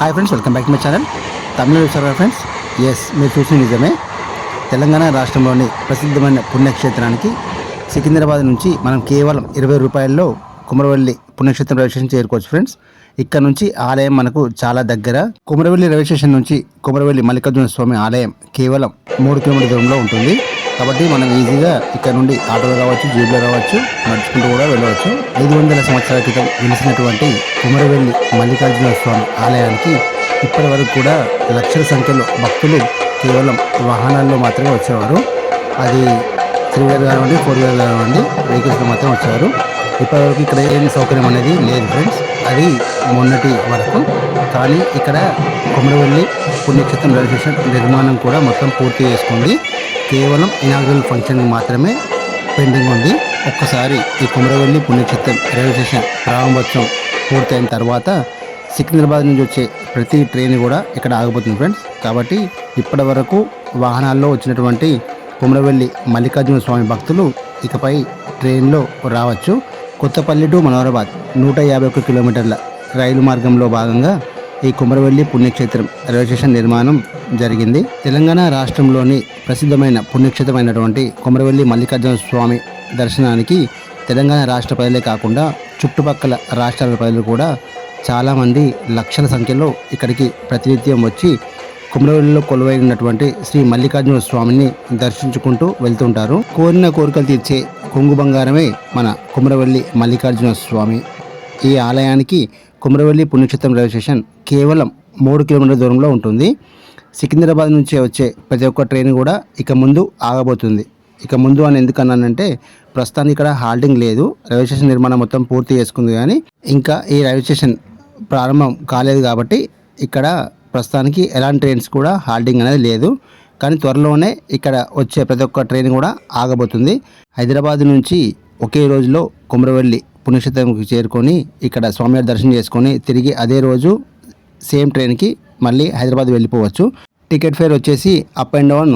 Hi friends, welcome back to my channel తమిళ చూసారా friends. మీరు చూసిన నిజమే. తెలంగాణ రాష్ట్రంలోని ప్రసిద్ధమైన పుణ్యక్షేత్రానికి సికింద్రాబాద్ నుంచి మనం కేవలం 20 రూపాయల్లో కుమరవెల్లి పుణ్యక్షేత్రం రైల్వే స్టేషన్ చేరుకోవచ్చు ఫ్రెండ్స్. ఇక్కడ నుంచి ఆలయం మనకు చాలా దగ్గర. కుమరవెల్లి రైల్వే స్టేషన్ నుంచి కుమరవెల్లి మల్లికార్జున స్వామి ఆలయం కేవలం 3 కిలోమీటర్ల దూరంలో ఉంటుంది. కాబట్టి మనం ఈజీగా ఇక్కడ నుండి ఆటోలో రావచ్చు, జీప్లో రావచ్చు, నడుచుకుంటూ కూడా వెళ్ళవచ్చు. 500 సంవత్సరాల క్రితం వెలిసినటువంటి కుమరవెల్లి మల్లికార్జున స్వామి ఆలయానికి ఇప్పటి వరకు కూడా లక్షల సంఖ్యలో భక్తులు కేవలం వాహనాల్లో మాత్రమే వచ్చేవారు. అది 3 వీలర్ కానివ్వండి, 4 వీలర్ కానివ్వండి, వెహికల్స్లో మాత్రమే వచ్చేవారు. ఇప్పటివరకు ఇక్కడ ఏం సౌకర్యం అనేది లేదు ఫ్రెండ్స్. అది మొన్నటి వరకు. కానీ ఇక్కడ కుమరవెల్లి పుణ్యక్షేత్రం రైల్వే స్టేషన్ నిర్మాణం కూడా మొత్తం పూర్తి చేసుకుంది. కేవలం ఇనాగ్రల్ ఫంక్షన్ మాత్రమే పెండింగ్ ఉంది. ఒక్కసారి ఈ కుమరవెల్లి పుణ్యక్షేత్రం రైల్వే స్టేషన్ ప్రారంభోత్సవం పూర్తయిన తర్వాత సికింద్రాబాద్ నుంచి వచ్చే ప్రతి ట్రైన్ కూడా ఇక్కడ ఆగిపోతుంది ఫ్రెండ్స్. కాబట్టి ఇప్పటి వరకు వాహనాల్లో వచ్చినటువంటి కుమరవెల్లి మల్లికార్జున స్వామి భక్తులు ఇకపై ట్రైన్లో రావచ్చు. కొత్తపల్లి టు మనోహరాబాద్ 151 కిలోమీటర్ల రైలు మార్గంలో భాగంగా ఈ కుమరవెల్లి పుణ్యక్షేత్రం రైల్వే స్టేషన్ నిర్మాణం జరిగింది. తెలంగాణ రాష్ట్రంలోని ప్రసిద్ధమైన పుణ్యక్షేత్రమైనటువంటి కుమరవెల్లి మల్లికార్జున స్వామి దర్శనానికి తెలంగాణ రాష్ట్ర ప్రజలే కాకుండా చుట్టుపక్కల రాష్ట్రాల ప్రజలు కూడా చాలామంది లక్షల సంఖ్యలో ఇక్కడికి ప్రతినిత్యం వచ్చి కుమరవెల్లిలో కొలువైనటువంటి శ్రీ మల్లికార్జున స్వామిని దర్శించుకుంటూ వెళ్తుంటారు. కోరిన కోరికలు తీర్చే కొంగు బంగారమే మన కుమరవెల్లి మల్లికార్జున స్వామి. ఈ ఆలయానికి కుమరవెల్లి పుణ్యక్షేత్రం రైల్వే స్టేషన్ కేవలం 3 కిలోమీటర్ల దూరంలో ఉంటుంది. సికింద్రాబాద్ నుంచి వచ్చే ప్రతి ఒక్క ట్రైన్ కూడా ఇక ముందు ఆగబోతుంది. ఇక ముందు అని ఎందుకన్నానంటే ప్రస్తుతానికి ఇక్కడ హాల్టింగ్ లేదు. రైల్వే స్టేషన్ నిర్మాణం మొత్తం పూర్తి చేసుకుంది, కానీ ఇంకా ఈ రైల్వే స్టేషన్ ప్రారంభం కాలేదు. కాబట్టి ఇక్కడ ప్రస్తుతానికి ఎలాంటి ట్రైన్స్ కూడా హాల్టింగ్ అనేది లేదు. కానీ త్వరలోనే ఇక్కడ వచ్చే ప్రతి ఒక్క ట్రైన్ కూడా ఆగబోతుంది. హైదరాబాద్ నుంచి ఒకే రోజులో కుమరవెల్లి పుణ్యక్షేత్రంకి చేరుకొని ఇక్కడ స్వామివారి దర్శనం చేసుకొని తిరిగి అదే రోజు సేమ్ ట్రైన్కి మళ్ళీ హైదరాబాద్ వెళ్ళిపోవచ్చు. టికెట్ ఫేర్ వచ్చేసి అప్ అండ్ డౌన్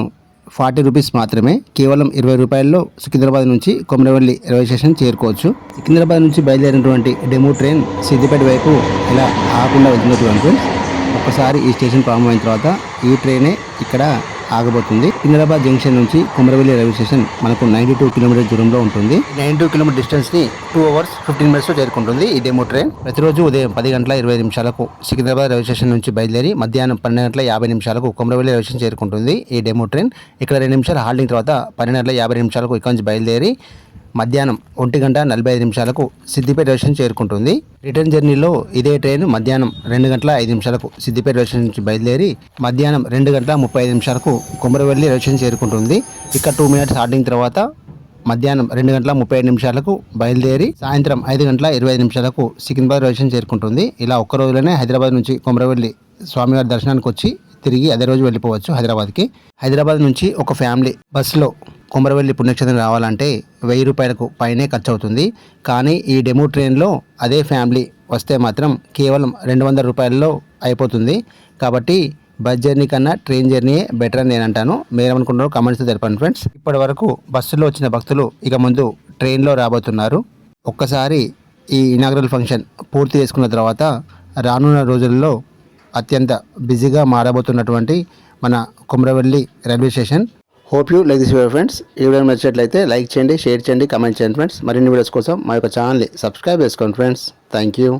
40 రూపీస్ మాత్రమే. కేవలం 20 రూపాయల్లో సికింద్రాబాద్ నుంచి కుమరవెల్లి రైల్వే స్టేషన్ చేరుకోవచ్చు. సికింద్రాబాద్ నుంచి బయలుదేరినటువంటి డెమో ట్రైన్ సిద్దిపేట వైపు ఇలా ఆగకుండా వెళ్తున్నటువంటి ఒక్కసారి ఈ స్టేషన్ ప్రారంభమైన తర్వాత ఈ ట్రైనే ఇక్కడ ఆగబోతుంది. సికింద్రాబాద్ జంక్షన్ నుంచి కుమరవెల్లి రైల్వే స్టేషన్ మనకు 92 కిలోమీటర్ దూరంలో ఉంటుంది. 92 కిలోమీటర్ డిస్టెన్స్ ని 2 hours 15 minutes లో చేరుకుంటుంది ఈ డెమో ట్రైన్. ప్రతిరోజు ఉదయం 10 గంటల 25 నిమిషాలకు సికింద్రాబాద్ రైల్వే స్టేషన్ నుంచి బయలుదేరి మధ్యాహ్నం 12 గంటల 50 నిమిషాలకు కుమరవెల్లి రైల్వే స్టేషన్ చేరుకుంటుంది ఈ డెమో ట్రైన్. ఇక్కడ 2 నిమిషాలు హాల్టింగ్ తర్వాత 12 గంటల 50 నిమిషాలకు ఇక్కడ నుంచి బయలుదేరి మధ్యాహ్నం 1 గంట 45 నిమిషాలకు సిద్దిపేట రైల్వే స్టేషన్ చేరుకుంటుంది. రిటర్న్ జర్నీలో ఇదే ట్రైన్ మధ్యాహ్నం 2 గంటల 5 నిమిషాలకు సిద్దిపేట రైల్వే స్టేషన్ నుంచి బయలుదేరి మధ్యాహ్నం 2 గంటల 35 నిమిషాలకు కుమరవెల్లి రైల్వే స్టేషన్ చేరుకుంటుంది. ఇక్కడ 2 minutes హాల్టింగ్ తర్వాత మధ్యాహ్నం 2 గంటల 35 నిమిషాలకు బయలుదేరి సాయంత్రం 5 గంటల 25 నిమిషాలకు సికింద్రాబాద్ రైల్వే స్టేషన్ చేరుకుంటుంది. ఇలా ఒక్క రోజులోనే హైదరాబాద్ నుంచి కుమరవెల్లి స్వామివారి దర్శనానికి వచ్చి తిరిగి అదే రోజు వెళ్ళిపోవచ్చు హైదరాబాద్కి. హైదరాబాద్ నుంచి ఒక ఫ్యామిలీ బస్సులో కుమరవెల్లి పుణ్యక్షేత్రం రావాలంటే 1000 రూపాయలకు పైనే ఖర్చు అవుతుంది. కానీ ఈ డెమో ట్రైన్లో అదే ఫ్యామిలీ వస్తే మాత్రం కేవలం 200 రూపాయల్లో అయిపోతుంది. కాబట్టి బస్ జర్నీ కన్నా ట్రైన్ జర్నీయే బెటర్ అని నేను అంటాను. మీరేమనుకుంటున్నారో కామెంట్స్లో తెలపండి ఫ్రెండ్స్. ఇప్పటి వరకు బస్సులో వచ్చిన భక్తులు ఇక ముందు ట్రైన్లో రాబోతున్నారు. ఒక్కసారి ఈ ఇనాగ్రల్ ఫంక్షన్ పూర్తి చేసుకున్న తర్వాత రానున్న రోజుల్లో అత్యంత బిజీగా మారబోతున్నటువంటి మన Kumaravelli railway station. Hope you like this video friends. ఈ వీడియో నచ్చినట్లయితే లైక్ చేయండి, షేర్ చేయండి, కామెంట్ చేయండి ఫ్రెండ్స్. మరిన్ని వీడియోస్ కోసం మా యొక్క ఛానల్ని సబ్స్క్రైబ్ చేసుకోండి ఫ్రెండ్స్. Thank you.